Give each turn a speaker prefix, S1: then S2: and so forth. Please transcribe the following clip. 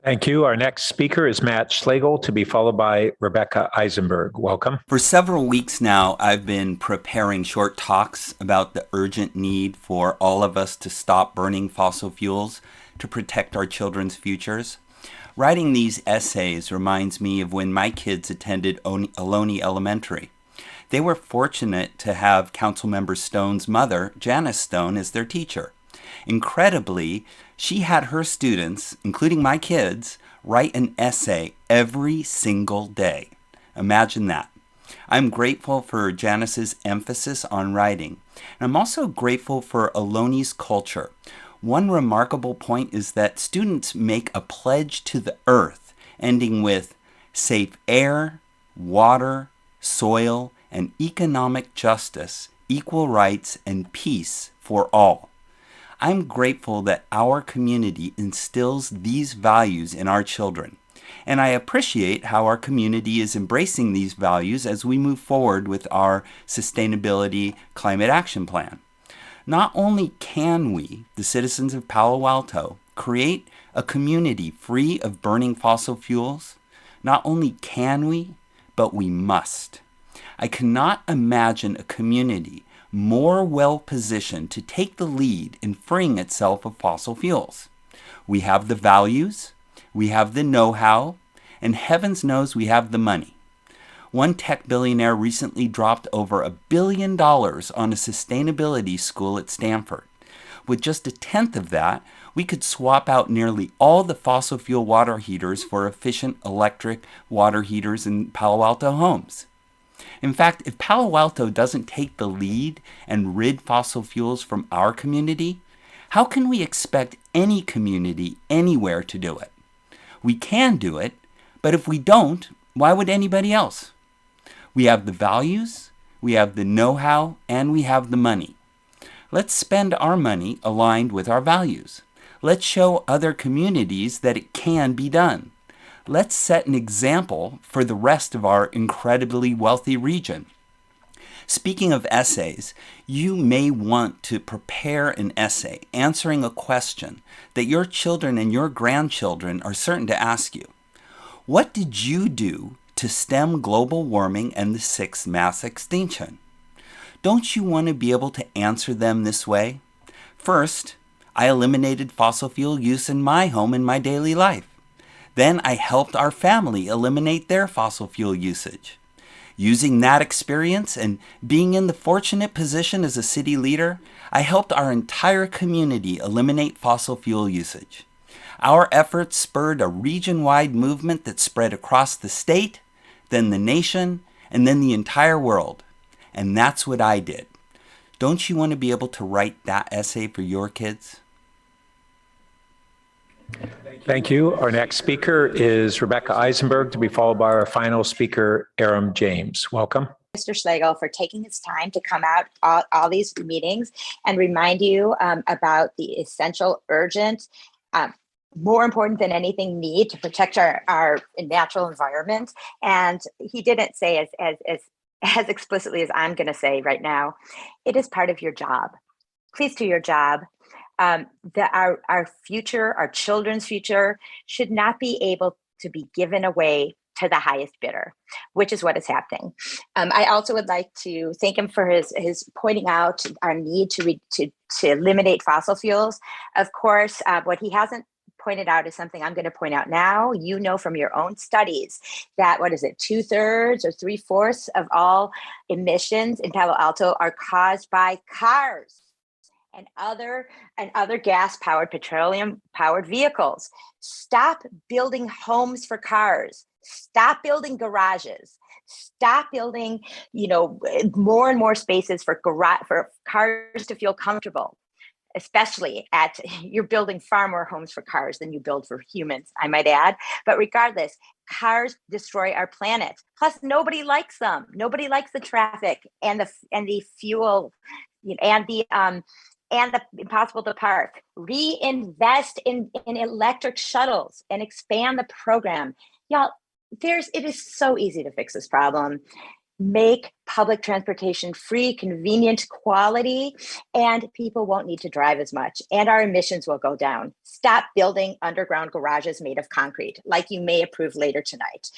S1: Thank you. Our next speaker is Matt Schlegel, to be followed by Rebecca Eisenberg. Welcome.
S2: For several weeks now, I've been preparing short talks about the urgent need for all of us to stop burning fossil fuels to protect our children's futures. Writing these essays reminds me of when my kids attended Ohlone Elementary. They were fortunate to have Councilmember Stone's mother, Janice Stone, as their teacher. Incredibly, she had her students, including my kids, write an essay every single day. Imagine that. I'm grateful for Janice's emphasis on writing. And I'm also grateful for Ohloni's culture. One remarkable point is that students make a pledge to the earth, ending with safe air, water, soil, and economic justice, equal rights, and peace for all. I'm grateful that our community instills these values in our children. And I appreciate how our community is embracing these values as we move forward with our Sustainability Climate Action Plan. Not only can we, the citizens of Palo Alto, create a community free of burning fossil fuels, not only can we, but we must. I cannot imagine a community more well-positioned to take the lead in freeing itself of fossil fuels. We have the values, we have the know-how, and heavens knows we have the money. One tech billionaire recently dropped over $1 billion on a sustainability school at Stanford. With just a tenth of that, we could swap out nearly all the fossil fuel water heaters for efficient electric water heaters in Palo Alto homes. In fact, if Palo Alto doesn't take the lead and rid fossil fuels from our community, how can we expect any community anywhere to do it? We can do it, but if we don't, why would anybody else? We have the values, we have the know-how, and we have the money. Let's spend our money aligned with our values. Let's show other communities that it can be done. Let's set an example for the rest of our incredibly wealthy region. Speaking of essays, you may want to prepare an essay answering a question that your children and your grandchildren are certain to ask you. What did you do to stem global warming and the sixth mass extinction? Don't you want to be able to answer them this way? First, I eliminated fossil fuel use in my home in my daily life. Then I helped our family eliminate their fossil fuel usage. Using that experience and being in the fortunate position as a city leader, I helped our entire community eliminate fossil fuel usage. Our efforts spurred a region-wide movement that spread across the state, then the nation, and then the entire world. And that's what I did. Don't you want to be able to write that essay for your kids?
S1: Thank you. Our next speaker is Rebecca Eisenberg, to be followed by our final speaker, Aram James. Welcome.
S3: Mr. Schlegel for taking his time to come out all these meetings and remind you about the essential, urgent, more important than anything, need to protect our natural environment. And he didn't say as explicitly as I'm going to say right now, it is part of your job. Please do your job. That our future, our children's future, should not be able to be given away to the highest bidder, which is what is happening. I also would like to thank him for his pointing out our need to eliminate fossil fuels. Of course, what he hasn't pointed out is something I'm going to point out now. You know from your own studies that, 2/3 or 3/4 of all emissions in Palo Alto are caused by cars and other gas-powered, petroleum-powered vehicles. Stop building homes for cars. Stop building garages. Stop building, more and more spaces for cars to feel comfortable. Especially you're building far more homes for cars than you build for humans, I might add. But regardless, cars destroy our planet. Plus, nobody likes them. Nobody likes the traffic and the fuel, and the impossible to park. Reinvest in electric shuttles and expand the program. Y'all, it is so easy to fix this problem. make public transportation free, convenient, quality, and people won't need to drive as much, and our emissions will go down. Stop building underground garages made of concrete, like you may approve later tonight.